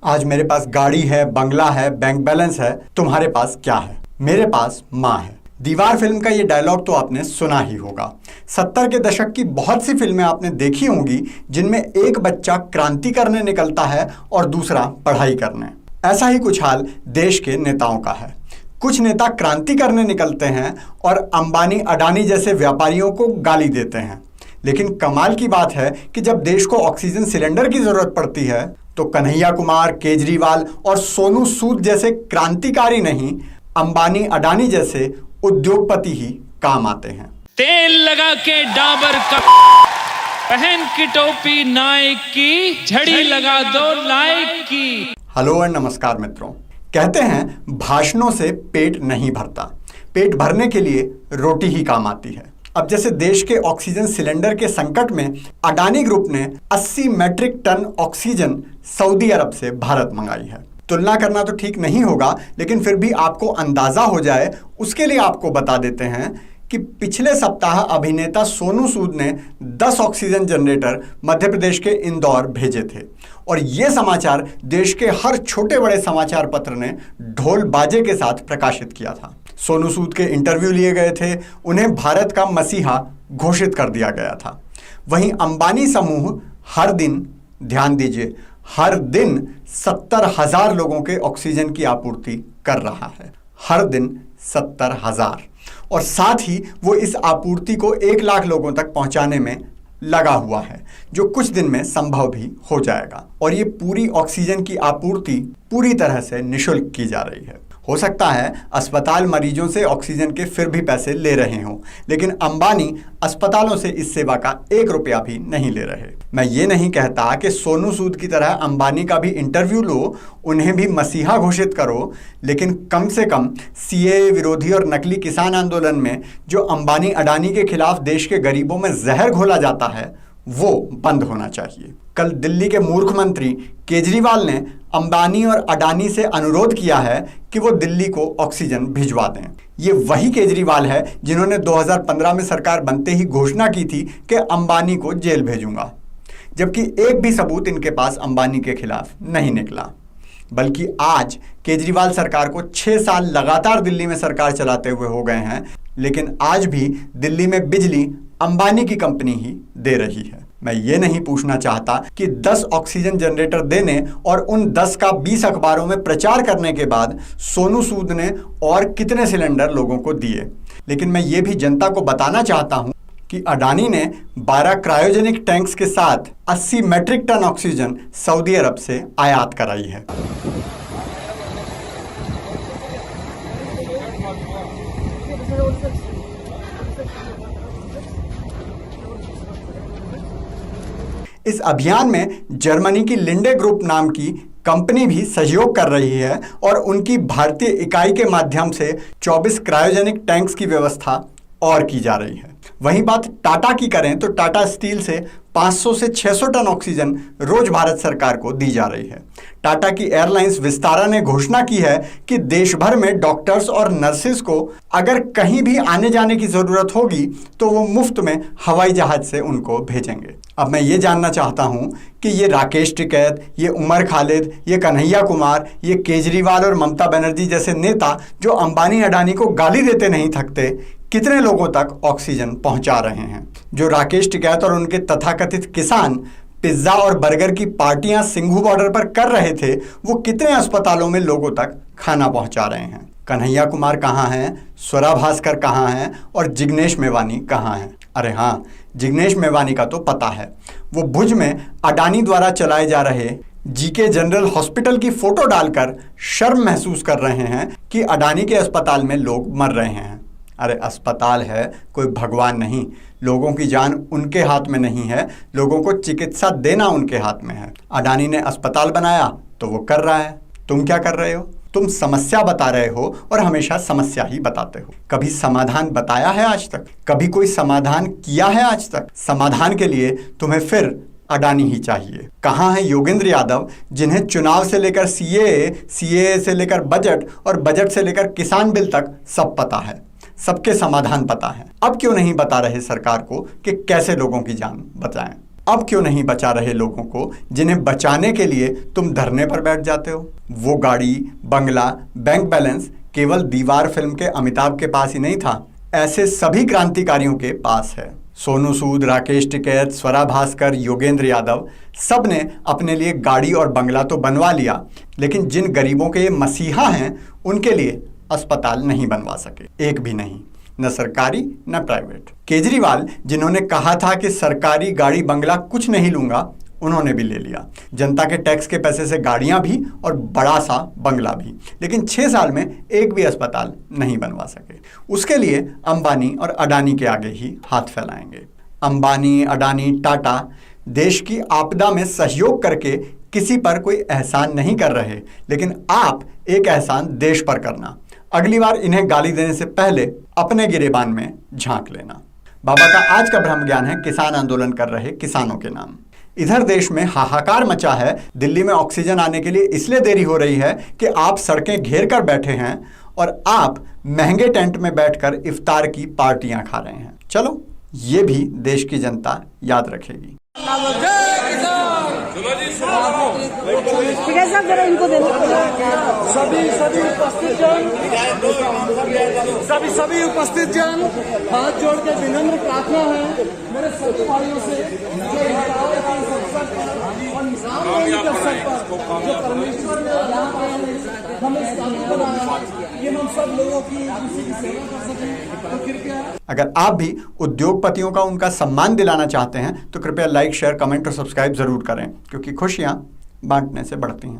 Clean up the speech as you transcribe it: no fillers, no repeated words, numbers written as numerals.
आज मेरे पास गाड़ी है, बंगला है, बैंक बैलेंस है, तुम्हारे पास क्या है? मेरे पास माँ है। दीवार फिल्म का ये डायलॉग तो आपने सुना ही होगा। 70 के दशक की बहुत सी फिल्में आपने देखी होंगी जिनमें एक बच्चा क्रांति करने निकलता है और दूसरा पढ़ाई करने। ऐसा ही कुछ हाल देश के नेताओं का है। कुछ नेता क्रांति करने निकलते हैं और अंबानी अडानी जैसे व्यापारियों को गाली देते हैं। लेकिन कमाल की बात है कि जब देश को ऑक्सीजन सिलेंडर की जरूरत पड़ती है तो कन्हैया कुमार, केजरीवाल और सोनू सूद जैसे क्रांतिकारी नहीं, अंबानी अडानी जैसे उद्योगपति ही काम आते हैं। तेल लगा के डाबर का, पहन की टोपी नाइक की, झड़ी लगा दो लाइक की। हेलो एंड नमस्कार मित्रों। कहते हैं भाषणों से पेट नहीं भरता, पेट भरने के लिए रोटी ही काम आती है। अब जैसे देश के ऑक्सीजन सिलेंडर के संकट में अडानी ग्रुप ने 80 मैट्रिक टन ऑक्सीजन सऊदी अरब से भारत मंगाई है। तुलना करना तो ठीक नहीं होगा, लेकिन फिर भी आपको अंदाजा हो जाए उसके लिए आपको बता देते हैं कि पिछले सप्ताह अभिनेता सोनू सूद ने 10 ऑक्सीजन जनरेटर मध्य प्रदेश के इंदौर भेजे थे और ये समाचार देश के हर छोटे बड़े समाचार पत्र ने ढोल बाजे के साथ प्रकाशित किया था। सोनू सूद के इंटरव्यू लिए गए थे, उन्हें भारत का मसीहा घोषित कर दिया गया था। वहीं अंबानी समूह हर दिन, ध्यान दीजिए, हर दिन 70,000 लोगों के ऑक्सीजन की आपूर्ति कर रहा है। हर दिन 70,000, और साथ ही वो इस आपूर्ति को 1 लाख लोगों तक पहुंचाने में लगा हुआ है, जो कुछ दिन में संभव भी हो जाएगा। और ये पूरी ऑक्सीजन की आपूर्ति पूरी तरह से निःशुल्क की जा रही है। हो सकता है अस्पताल मरीजों से ऑक्सीजन के फिर भी पैसे ले रहे हों, लेकिन अंबानी अस्पतालों से इस सेवा का 1 रुपया भी नहीं ले रहे। मैं ये नहीं कहता कि सोनू सूद की तरह अंबानी का भी इंटरव्यू लो, उन्हें भी मसीहा घोषित करो, लेकिन कम से कम सीएए विरोधी और नकली किसान आंदोलन में जो अंबानी अडानी के खिलाफ देश के गरीबों में जहर घोला जाता है वो बंद होना चाहिए। कल दिल्ली के मूर्ख मंत्री केजरीवाल ने अंबानी और अडानी से अनुरोध किया है कि वो दिल्ली को ऑक्सीजन भिजवा दें। ये वही केजरीवाल है जिन्होंने 2015 में सरकार बनते ही घोषणा की थी कि अंबानी को जेल भेजूंगा, जबकि एक भी सबूत इनके पास अंबानी के खिलाफ नहीं निकला। बल्कि आज केजरीवाल सरकार को 6 साल लगातार दिल्ली में सरकार चलाते हुए हो गए हैं, लेकिन आज भी दिल्ली में बिजली अंबानी की कंपनी ही दे रही है। मैं ये नहीं पूछना चाहता कि 10 ऑक्सीजन जनरेटर देने और उन 10 का 20 अखबारों में प्रचार करने के बाद सोनू सूद ने और कितने सिलेंडर लोगों को दिए, लेकिन मैं ये भी जनता को बताना चाहता हूं कि अडानी ने 12 क्रायोजेनिक टैंक्स के साथ 80 मैट्रिक टन ऑक्सीजन सऊदी अरब से आयात कराई है। इस अभियान में जर्मनी की लिंडे ग्रुप नाम की कंपनी भी सहयोग कर रही है और उनकी भारतीय इकाई के माध्यम से 24 क्रायोजेनिक टैंक्स की व्यवस्था और की जा रही है। वहीं बात टाटा की करें तो टाटा स्टील से 500 से 600 टन ऑक्सीजन रोज भारत सरकार को दी जा रही है। टाटा की एयरलाइंस विस्तारा ने घोषणा की है कि देश भर में डॉक्टर्स और नर्सिस को अगर कहीं भी आने जाने की जरूरत होगी तो वो मुफ्त में हवाई जहाज से उनको भेजेंगे। अब मैं ये जानना चाहता हूं कि ये राकेश टिकैत, ये उमर खालिद, ये कन्हैया कुमार, ये केजरीवाल और ममता बनर्जी जैसे नेता जो अंबानी अडानी को गाली देते नहीं थकते, कितने लोगों तक ऑक्सीजन पहुंचा रहे हैं? जो राकेश टिकैत और उनके तथाकथित किसान पिज्जा और बर्गर की पार्टियां सिंघू बॉर्डर पर कर रहे थे, वो कितने अस्पतालों में लोगों तक खाना पहुंचा रहे हैं? कन्हैया कुमार कहाँ हैं? स्वरा भास्कर कहाँ हैं? और जिग्नेश मेवानी कहाँ हैं? अरे हाँ, जिग्नेश मेवानी का तो पता है। वो भुज में अडानी द्वारा चलाए जा रहे जीके जनरल हॉस्पिटल की फोटो डालकर शर्म महसूस कर रहे हैं कि अडानी के अस्पताल में लोग मर रहे हैं। अरे अस्पताल है, कोई भगवान नहीं। लोगों की जान उनके हाथ में नहीं है, लोगों को चिकित्सा देना उनके हाथ में है। अडानी ने अस्पताल बनाया तो वो कर रहा है, तुम क्या कर रहे हो? तुम समस्या बता रहे हो और हमेशा समस्या ही बताते हो। कभी समाधान बताया है आज तक? कभी कोई समाधान किया है आज तक? समाधान के लिए तुम्हें फिर अडानी ही चाहिए। कहाँ है योगेंद्र यादव जिन्हें चुनाव से लेकर सीएए से लेकर बजट और बजट से लेकर किसान बिल तक सब पता है, सबके समाधान पता है? अब क्यों नहीं बता रहे सरकार को कि कैसे लोगों की जान बचाएं? अब क्यों नहीं बचा रहे लोगों को जिन्हें बचाने के लिए तुम धरने पर बैठ जाते हो? वो गाड़ी, बंगला, बैंक बैलेंस केवल दीवार फिल्म के अमिताभ के पास ही नहीं था, ऐसे सभी क्रांतिकारियों के पास है। सोनू सूद, राकेश टिकैत, स्वरा भास्कर, योगेंद्र यादव, सब ने अपने लिए गाड़ी और बंगला तो बनवा लिया, लेकिन जिन गरीबों के ये मसीहा हैं उनके लिए अस्पताल नहीं बनवा सके, एक भी नहीं, न सरकारी न प्राइवेट। केजरीवाल, जिन्होंने कहा था कि सरकारी गाड़ी बंगला कुछ नहीं लूंगा, उन्होंने भी ले लिया, जनता के टैक्स के पैसे से गाड़ियां भी और बड़ा सा बंगला भी, लेकिन 6 साल में एक भी अस्पताल नहीं बनवा सके। उसके लिए अंबानी और अडानी के आगे ही हाथ फैलाएंगे। अंबानी, अडानी, टाटा देश की आपदा में सहयोग करके किसी पर कोई एहसान नहीं कर रहे, लेकिन आप एक एहसान देश पर करना। अगली बार इन्हें गाली देने से पहले अपने गिरेबान में झांक लेना। बाबा का आज का ब्रह्म ज्ञान है किसान आंदोलन कर रहे किसानों के नाम। इधर देश में हाहाकार मचा है, दिल्ली में ऑक्सीजन आने के लिए इसलिए देरी हो रही है कि आप सड़कें घेर कर बैठे हैं और आप महंगे टेंट में बैठकर इफ्तार की पार्टियां खा रहे हैं। चलो, ये भी देश की जनता याद रखेगी। ठीक है साहब, जरा इनको देना। सभी उपस्थित जन, हाथ जोड़ के विनम्र प्रार्थना है मेरे सभी भाइयों से, जो परमेश्वर ने हमें बनाया कि हम सब लोगों की किसी की सेवा कर सकें, तो कृपया। अगर आप भी उद्योगपतियों का उनका सम्मान दिलाना चाहते हैं तो कृपया लाइक, शेयर, कमेंट और सब्सक्राइब जरूर करें, क्योंकि खुशियां बांटने से बढ़ती हैं।